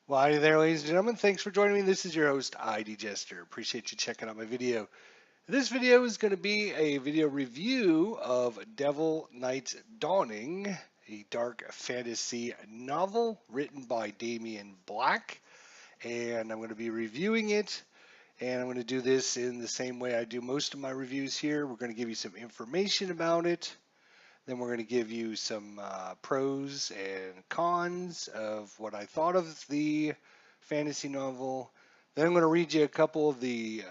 Well, hi there, ladies and gentlemen. Thanks for joining me. This is your host, ID Jester. Appreciate you checking out my video. This video is going to be a video review of Devil Night Dawning, a dark fantasy novel written by Damien Black. And I'm going to be reviewing it. And I'm going to do this in the same way I do most of my reviews here. We're going to give you some information about it. Then we're going to give you some pros and cons of what I thought of the fantasy novel. Then I'm going to read you a couple of the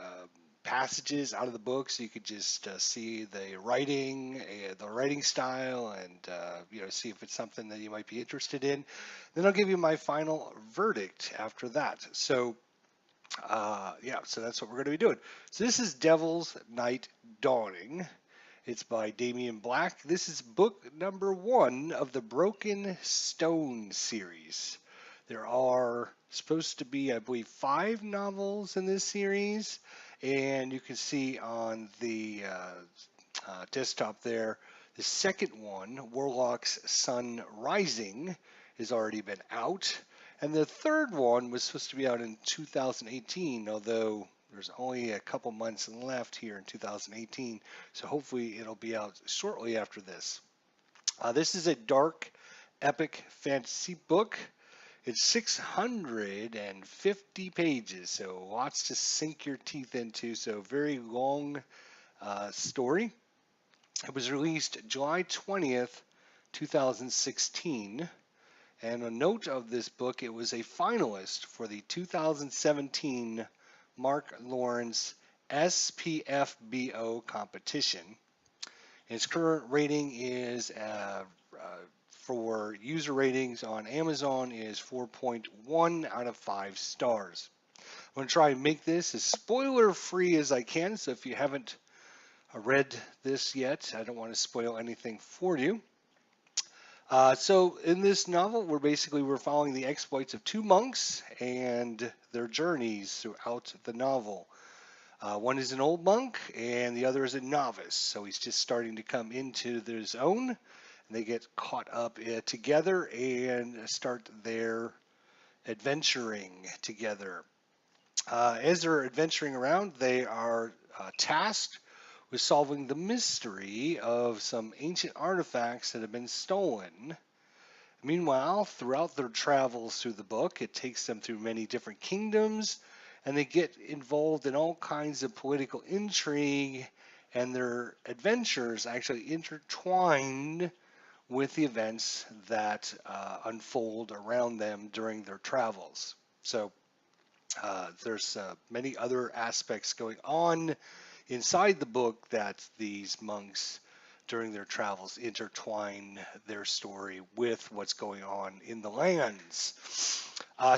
passages out of the book so you could just see the writing style, and see if it's something that you might be interested in. Then I'll give you my final verdict after that. So so that's what we're going to be doing. So this is Devil's Night Dawning. It's by Damien Black. This is book number 1 of the Broken Stone series. There are supposed to be, I believe, 5 novels in this series, and you can see on the desktop there, the second one, Warlock's Sun Rising, has already been out, and the third one was supposed to be out in 2018, although there's only a couple months left here in 2018, so hopefully it'll be out shortly after this. This is a dark, epic fantasy book. It's 650 pages, so lots to sink your teeth into, so very long story. It was released July 20th, 2016. And a note of this book, it was a finalist for the 2017 Mark Lawrence SPFBO competition. Its current rating is for user ratings on Amazon is 4.1 out of 5 stars. I'm going to try and make this as spoiler free as I can, so if you haven't read this yet, I don't want to spoil anything for you. So in this novel, we're following the exploits of 2 monks and their journeys throughout the novel. One is an old monk and the other is a novice, so he's just starting to come into his own. And they get caught up together and start their adventuring together. As they're adventuring around, they are tasked with solving the mystery of some ancient artifacts that have been stolen. Meanwhile, throughout their travels through the book, it takes them through many different kingdoms, and they get involved in all kinds of political intrigue, and their adventures actually intertwine with the events that unfold around them during their travels. So there's many other aspects going on inside the book that these monks during their travels intertwine their story with what's going on in the lands.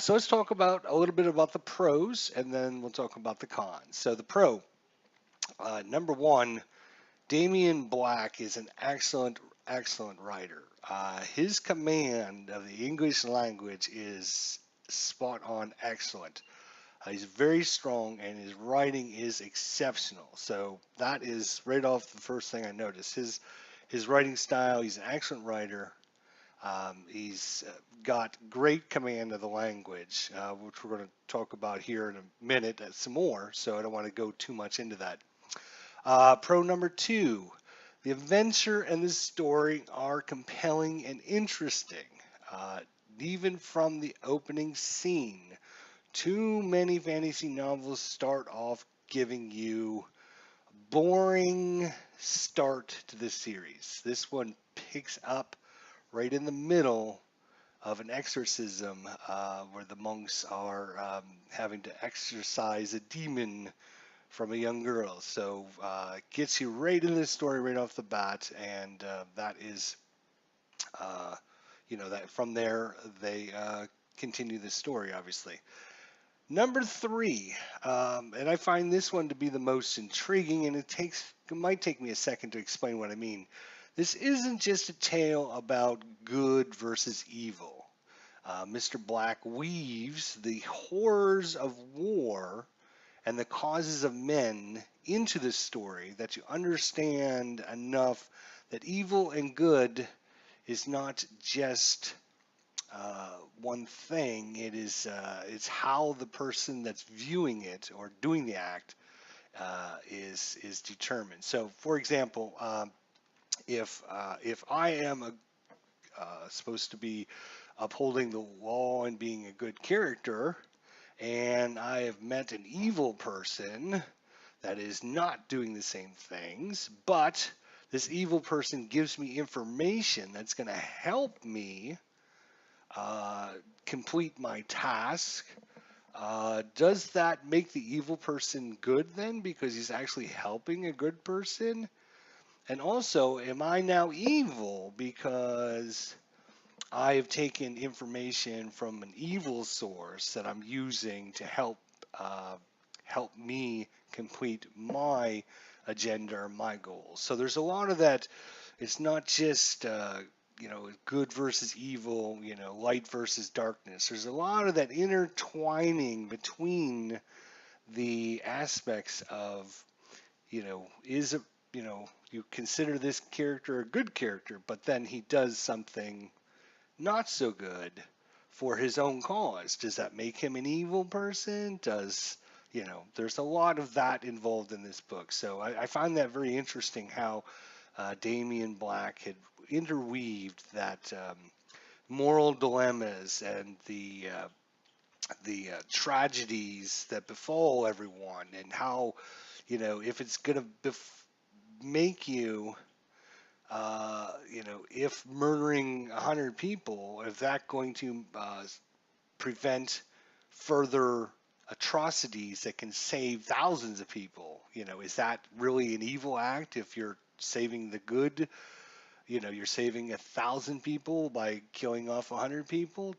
So let's talk about a little bit about the pros, and then we'll talk about the cons. So the pro, number 1, Damien Black is an excellent writer. His command of the English language is spot on excellent. He's very strong, and his writing is exceptional. So that is right off the first thing I noticed. His writing style. He's an excellent writer. He's got great command of the language, which we're going to talk about here in a minute some more. So I don't want to go too much into that. Pro number 2. The adventure and the story are compelling and interesting, even from the opening scene. Too many fantasy novels start off giving you a boring start to the series. This one picks up right in the middle of an exorcism where the monks are having to exorcise a demon from a young girl. So it gets you right into the story right off the bat, and that is, that from there they continue the story, obviously. Number 3, and I find this one to be the most intriguing, and it might take me a second to explain what I mean. This isn't just a tale about good versus evil. Mr. Black weaves the horrors of war and the causes of men into the story that you understand enough that evil and good is not just one thing. It's how the person that's viewing it or doing the act is determined. So, for example, if I am supposed to be upholding the law and being a good character, and I have met an evil person that is not doing the same things, but this evil person gives me information that's going to help me uh, complete my task. Does that make the evil person good then because he's actually helping a good person? And also, am I now evil because I have taken information from an evil source that I'm using to uh, help me complete my agenda or my goals? So there's a lot of that. It's not just good versus evil, light versus darkness. There's a lot of that intertwining between the aspects of is a you consider this character a good character, but then he does something not so good for his own cause. Does that make him an evil person? There's a lot of that involved in this book. So I find that very interesting how Damien Black had interweaved that moral dilemmas and the tragedies that befall everyone, and how if it's going to make you if murdering 100 people, if that going to prevent further atrocities that can save thousands of people, is that really an evil act if you're saving the good? You're saving 1,000 people by killing off 100 people.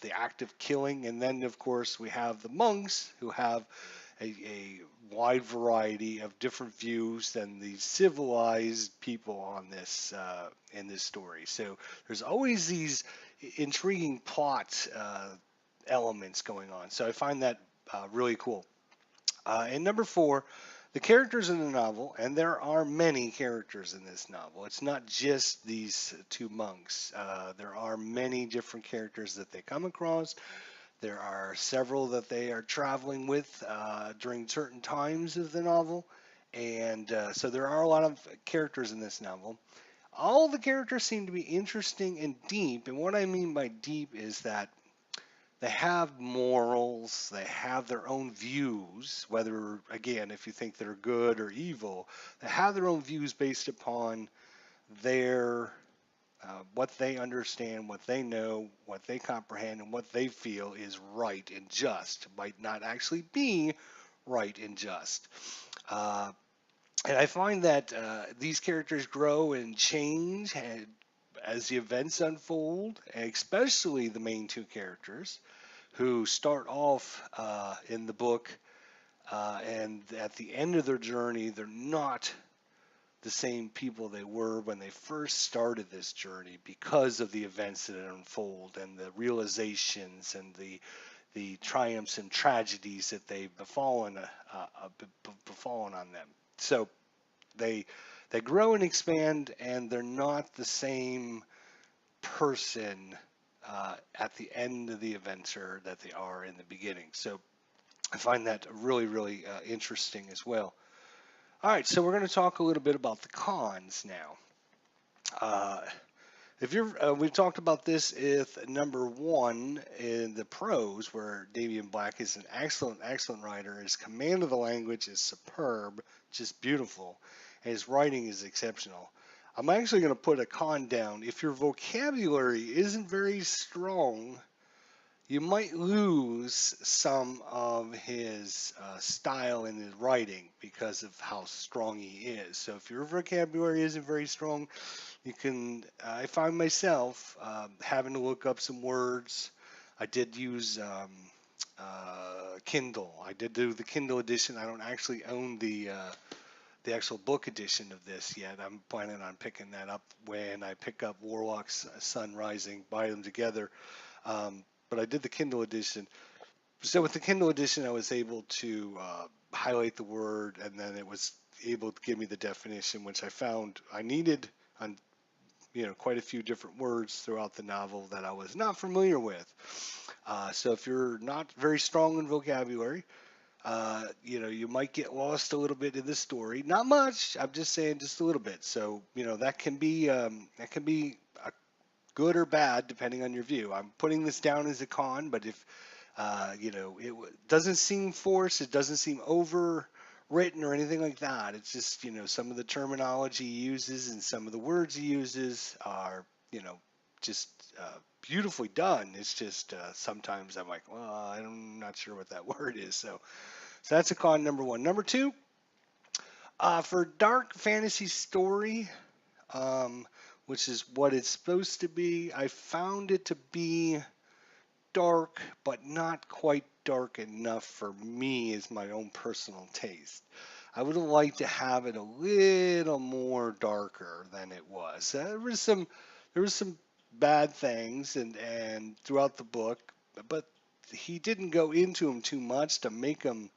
The act of killing, and then of course we have the monks who have a wide variety of different views than the civilized people on this in this story. So there's always these intriguing plot elements going on. So I find that really cool. And number four, the characters in the novel, and there are many characters in this novel. It's not just these two monks. There are many different characters that they come across. There are several that they are traveling with during certain times of the novel. And so there are a lot of characters in this novel. All the characters seem to be interesting and deep. And what I mean by deep is that they have morals, they have their own views, whether, again, if you think they're good or evil, they have their own views based upon their what they understand, what they know, what they comprehend, and what they feel is right and just. Might not actually be right and just. Uh, and I find that these characters grow and change as the events unfold, especially the main two characters who start off in the book and at the end of their journey, they're not the same people they were when they first started this journey because of the events that unfold and the realizations and the triumphs and tragedies that they've befallen on them. So they they grow and expand, and they're not the same person at the end of the adventure that they are in the beginning. So I find that really, really interesting as well. All right, so we're going to talk a little bit about the cons now. Uh, if you're, we've talked about this with number one in the prose, where Damien Black is an excellent, excellent writer. His command of the language is superb, just beautiful, and his writing is exceptional. I'm actually going to put a con down. If your vocabulary isn't very strong, you might lose some of his style in his writing because of how strong he is. So if your vocabulary isn't very strong, you can. I find myself having to look up some words. I did use Kindle. I did do the Kindle edition. I don't actually own the actual book edition of this yet. I'm planning on picking that up when I pick up Warlock's Sun Rising, buy them together. But I did the Kindle edition. So with the Kindle edition, I was able to highlight the word, and then it was able to give me the definition, which I found I needed on quite a few different words throughout the novel that I was not familiar with. So if you're not very strong in vocabulary, you might get lost a little bit in the story. Not much. I'm just saying, just a little bit. So that can be good or bad depending on your view. I'm putting this down as a con, but if doesn't seem forced, it doesn't seem overwritten or anything like that. It's just some of the terminology he uses and some of the words he uses are just beautifully done. It's just sometimes I'm like, well, I'm not sure what that word is. So that's a con number one. Number two, for dark fantasy story, um, which is what it's supposed to be, I found it to be dark, but not quite dark enough for me as my own personal taste. I would have liked to have it a little more darker than it was. There was some bad things and throughout the book, but he didn't go into them too much to make them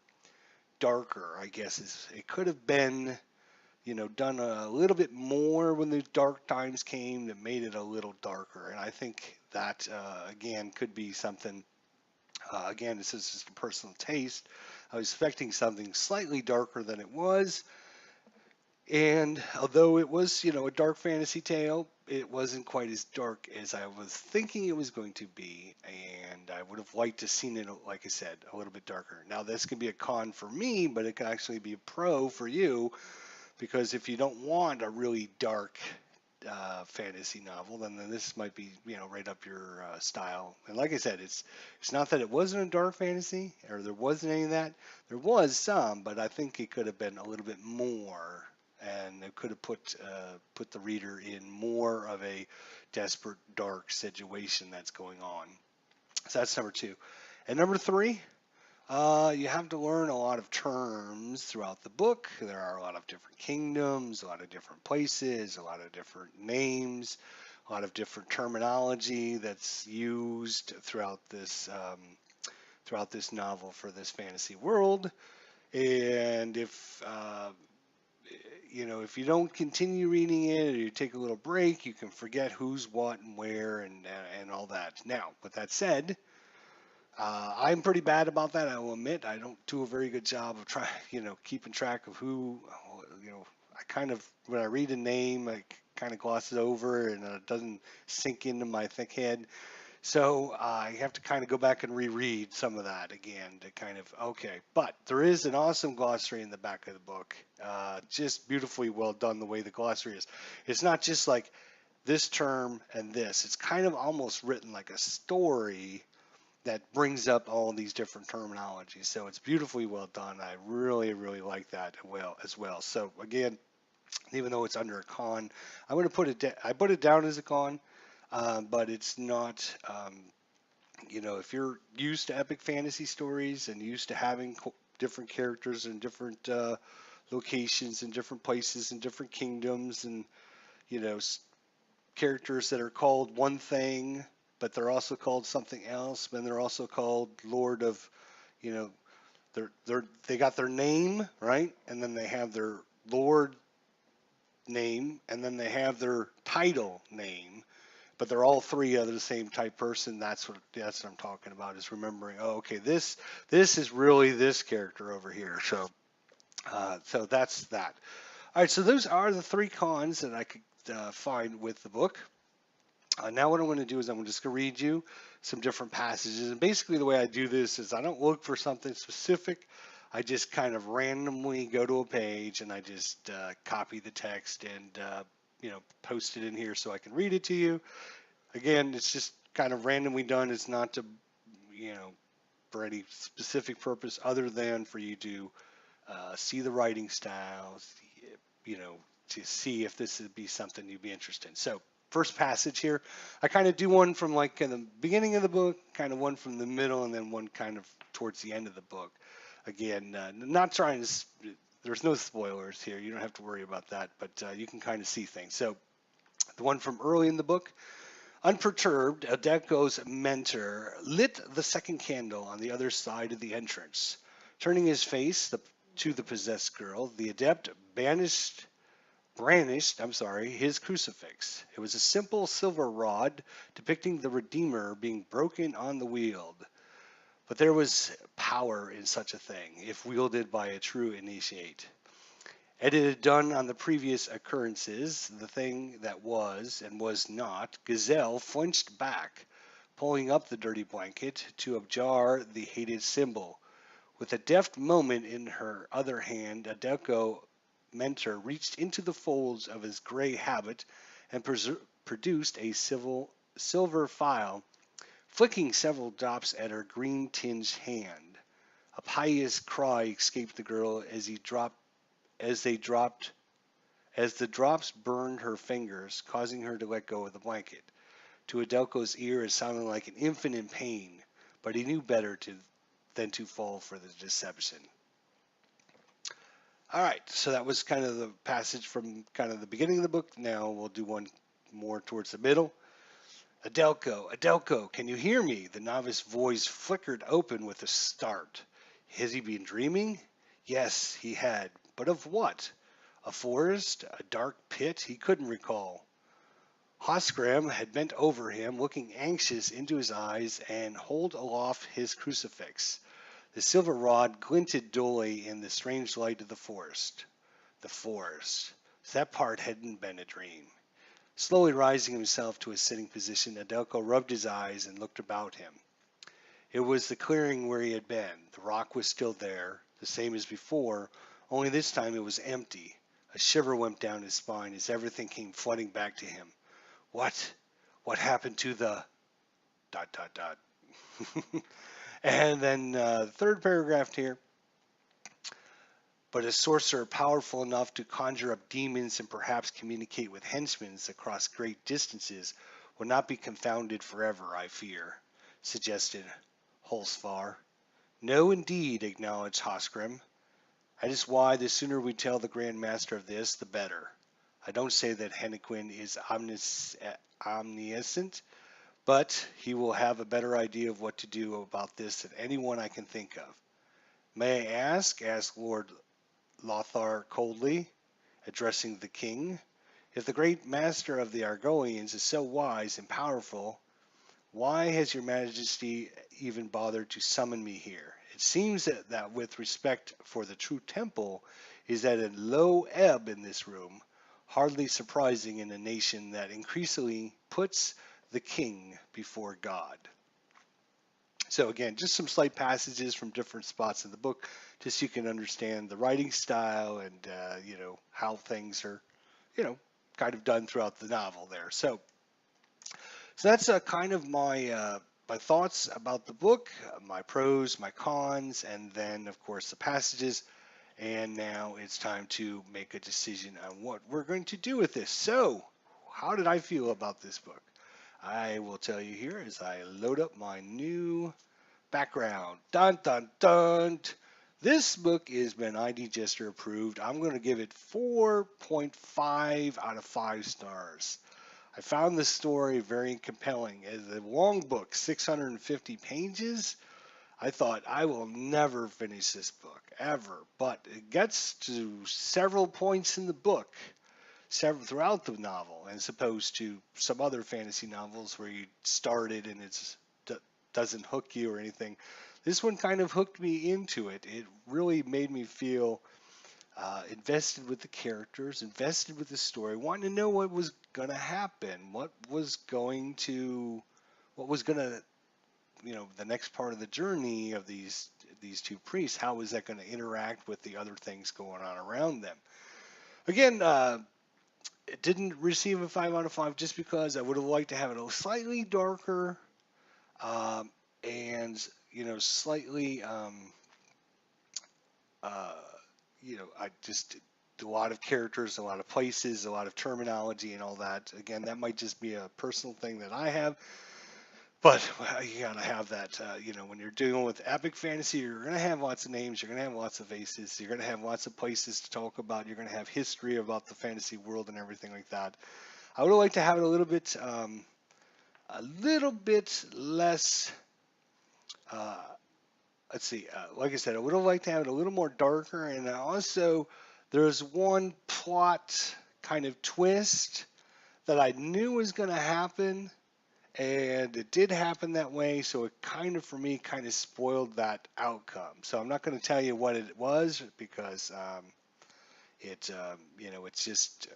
darker. I guess it could have been done a little bit more when the dark times came that made it a little darker. And I think that, again, could be something, again, this is just a personal taste. I was expecting something slightly darker than it was. And although it was, a dark fantasy tale, it wasn't quite as dark as I was thinking it was going to be. And I would have liked to seen it, like I said, a little bit darker. Now, this can be a con for me, but it can actually be a pro for you, because if you don't want a really dark fantasy novel, then this might be right up your style. And like I said, it's not that it wasn't a dark fantasy or there wasn't any of that. There was some, but I think it could have been a little bit more, and it could have put the reader in more of a desperate dark situation that's going on. So that's number two. And number three, you have to learn a lot of terms throughout the book. There are a lot of different kingdoms, a lot of different places, a lot of different names, a lot of different terminology that's used throughout this novel for this fantasy world. And if you don't continue reading it or you take a little break, you can forget who's what and where and all that. Now, with that said, I'm pretty bad about that. I will admit I don't do a very good job of keeping track of who, I kind of, when I read a name, I kind of gloss it over and it doesn't sink into my thick head. So I have to kind of go back and reread some of that again to kind of, okay. But there is an awesome glossary in the back of the book. Just beautifully well done the way the glossary is. It's not just like this term and this. It's kind of almost written like a story that brings up all these different terminologies. So it's beautifully well done. I really, really like that as well. So again, even though it's under a con, I'm going to I put it down as a con, but it's not. If you're used to epic fantasy stories and used to having different characters and different locations and different places and different kingdoms and you know characters that are called one thing, but they're also called something else. Then they're also called Lord of, you know, they got their name right, and then they have their Lord name, and then they have their title name. But they're all three of the same type person. That's what I'm talking about. Is remembering. Oh, okay. This is really this character over here. So that's that. All right. So those are the three cons that I could find with the book. Now what I'm going to do is I'm just going to read you some different passages. And basically the way I do this is I don't look for something specific. I just kind of randomly go to a page and I just copy the text and post it in here so I can read it to you. Again, it's just kind of randomly done. It's not to, for any specific purpose other than for you to see the writing styles, to see if this would be something you'd be interested in. So first passage here, I kind of do one from like in the beginning of the book, kind of one from the middle, and then one kind of towards the end of the book. Again, not trying to, there's no spoilers here. You don't have to worry about that, but you can kind of see things. So the one from early in the book, unperturbed, Adeko's mentor lit the second candle on the other side of the entrance. Turning his face to the possessed girl, the adept banished his crucifix. It was a simple silver rod depicting the Redeemer being broken on the wheel. But there was power in such a thing, if wielded by a true initiate. As it had done on the previous occurrences, the thing that was and was not, Gazelle flinched back, pulling up the dirty blanket to abjar the hated symbol. With a deft movement in her other hand, Adelko Mentor reached into the folds of his gray habit and produced a silver phial, flicking several drops at her green-tinged hand. A pious cry escaped the girl as they dropped as the drops burned her fingers, causing her to let go of the blanket. To Adelko's ear, it sounded like an infant in pain, but he knew better than to fall for the deception. All right, so that was kind of the passage from kind of the beginning of the book. Now we'll do one more towards the middle. Adelko, can you hear me? The novice voice flickered open with a start. Has he been dreaming? Yes, he had. But of what? A forest? A dark pit? He couldn't recall. Hosgrim had bent over him, looking anxious into his eyes, and held aloft his crucifix. The silver rod glinted dully in the strange light of the forest. The forest. So that part hadn't been a dream. Slowly rising himself to a sitting position, Adelko rubbed his eyes and looked about him. It was the clearing where he had been. The rock was still there, the same as before, only this time it was empty. A shiver went down his spine as everything came flooding back to him. What? What happened to the... ... And then the third paragraph here. But a sorcerer powerful enough to conjure up demons and perhaps communicate with henchmen across great distances will not be confounded forever, I fear, suggested Holsvar. No, indeed, acknowledged Hosgrim. That is why the sooner we tell the Grand Master of this, the better. I don't say that Hennequin is omniscient, but he will have a better idea of what to do about this than anyone I can think of. May I asked Lord Lothar coldly, addressing the king, if the great master of the Argonians is so wise and powerful, why has your majesty even bothered to summon me here? It seems that with respect for the true temple is at a low ebb in this room, hardly surprising in a nation that increasingly puts the king before God. So again, just some slight passages from different spots in the book, just so you can understand the writing style and how things are, kind of done throughout the novel there. So that's kind of my thoughts about the book, my pros, my cons, and then of course the passages. And now it's time to make a decision on what we're going to do with this. So, how did I feel about this book? I will tell you here as I load up my new background. Dun dun dun. This book has been ID Jester approved. I'm going to give it 4.5 out of 5 stars. I found this story very compelling. As a long book, 650 pages, I thought I will never finish this book ever. But it gets to several points in the book, throughout the novel, as opposed to some other fantasy novels where you started and it doesn't hook you or anything. This one kind of hooked me into it. It really made me feel invested with the characters, invested with the story, wanting to know what was going to happen, what was going to, the next part of the journey of these two priests. How was that going to interact with the other things going on around them? Again, it didn't receive a 5 out of 5 just because I would have liked to have it a slightly darker and slightly I just a lot of characters, a lot of places, a lot of terminology and all that. Again, that might just be a personal thing that I have, but you gotta have that. When you're dealing with epic fantasy, you're gonna have lots of names, you're gonna have lots of faces, you're gonna have lots of places to talk about, you're gonna have history about the fantasy world and everything like that. I would like to have it a little bit less. Let's see. Like I said, I would have liked to have it a little more darker, and also there's one plot kind of twist that I knew was going to happen, and it did happen that way. So it kind of, for me, kind of spoiled that outcome. So I'm not going to tell you what it was because it's just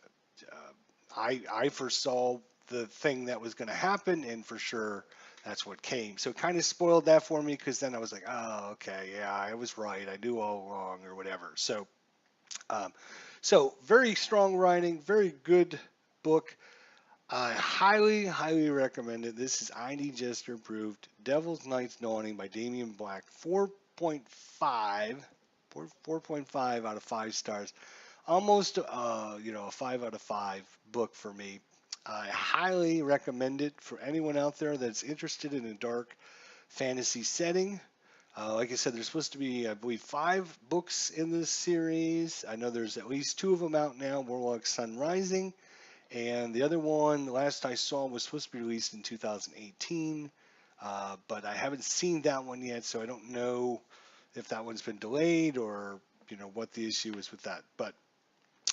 I foresaw the thing that was going to happen, and for sure that's what came. So it kind of spoiled that for me because then I was like, oh, okay, yeah, I was right. I knew all along, or whatever. Um, so very strong writing, very good book. I highly, highly recommend it. This is ID Jester approved. Devil's Night's Dawning by Damien Black. 4.5, 4.5 out of 5 stars. Almost, a 5 out of 5 book for me. I highly recommend it for anyone out there that's interested in a dark fantasy setting. Like I said, there's supposed to be, I believe, 5 books in this series. I know there's at least 2 of them out now, Warlock Sun Rising. And the other one, the last I saw, was supposed to be released in 2018. But I haven't seen that one yet, so I don't know if that one's been delayed or, what the issue is with that. But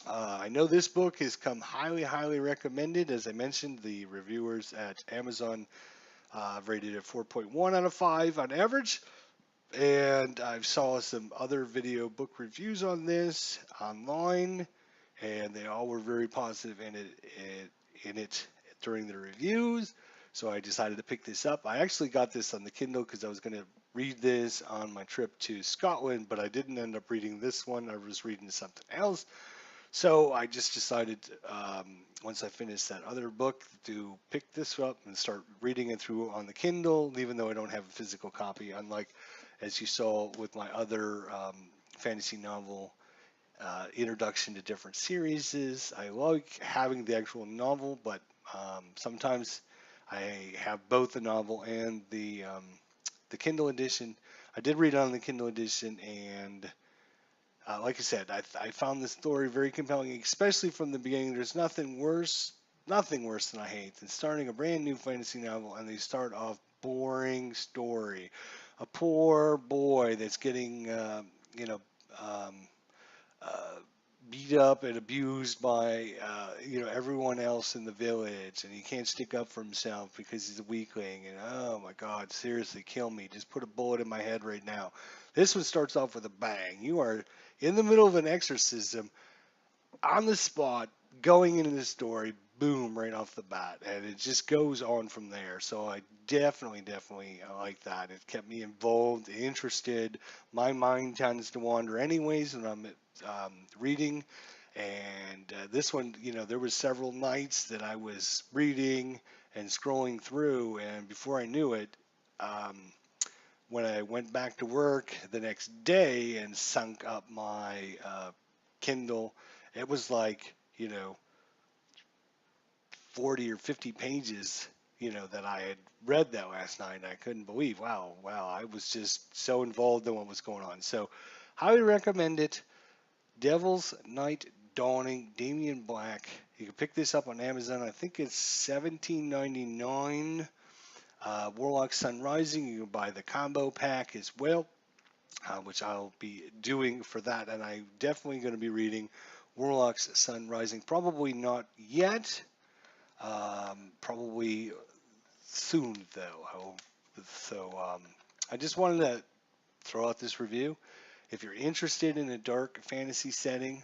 I know this book has come highly, highly recommended. As I mentioned, the reviewers at Amazon rated it 4.1 out of 5 on average. And I saw some other video book reviews on this online, and they all were very positive in it during the reviews. So I decided to pick this up. I actually got this on the Kindle because I was going to read this on my trip to Scotland, but I didn't end up reading this one. I was reading something else. So I just decided, once I finished that other book, to pick this up and start reading it through on the Kindle, even though I don't have a physical copy, unlike, as you saw with my other fantasy novel introduction to different series. I like having the actual novel, but sometimes I have both the novel and the Kindle edition. I did read it on the Kindle edition, and like I said, I found this story very compelling, especially from the beginning. There's nothing worse than I hate than starting a brand new fantasy novel and they start off boring story. A poor boy that's getting, um, uh, beat up and abused by, everyone else in the village, and he can't stick up for himself because he's a weakling. And oh my God, seriously, kill me! Just put a bullet in my head right now. This one starts off with a bang. You are in the middle of an exorcism, on the spot, going into the story, boom, right off the bat, and it just goes on from there. So I definitely like that. It kept me involved, interested. My mind tends to wander anyways when I'm reading, and this one, there was several nights that I was reading and scrolling through, and before I knew it, um, when I went back to work the next day and sunk up my Kindle, it was like, 40 or 50 pages, that I had read that last night. And I couldn't believe, wow, I was just so involved in what was going on. So, highly recommend it. Devil's Night Dawning, Damien Black. You can pick this up on Amazon. I think it's $17.99. Warlock Sun Rising, you can buy the combo pack as well, which I'll be doing for that. And I'm definitely going to be reading Warlock's Sun Rising. Probably not yet. Probably soon, though. So I just wanted to throw out this review. If you're interested in a dark fantasy setting,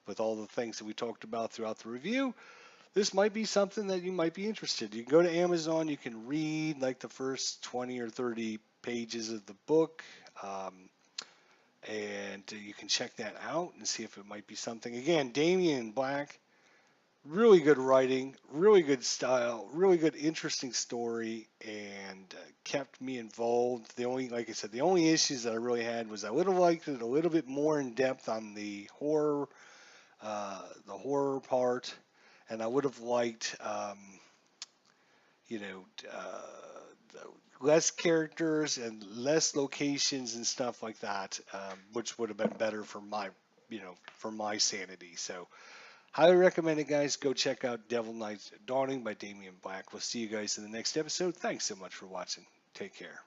with all the things that we talked about throughout the review, this might be something that you might be interested. You can go to Amazon, you can read like the first 20 or 30 pages of the book, and you can check that out and see if it might be something. Again, Damien Black, really good writing, really good style, really good, interesting story, and kept me involved. Like I said, the only issues that I really had was I would have liked it a little bit more in depth on the horror part, and I would have liked, you know, less characters and less locations and stuff like that, which would have been better for my sanity. So, highly recommend it, guys. Go check out Devil Night's Dawning by Damien Black. We'll see you guys in the next episode. Thanks so much for watching. Take care.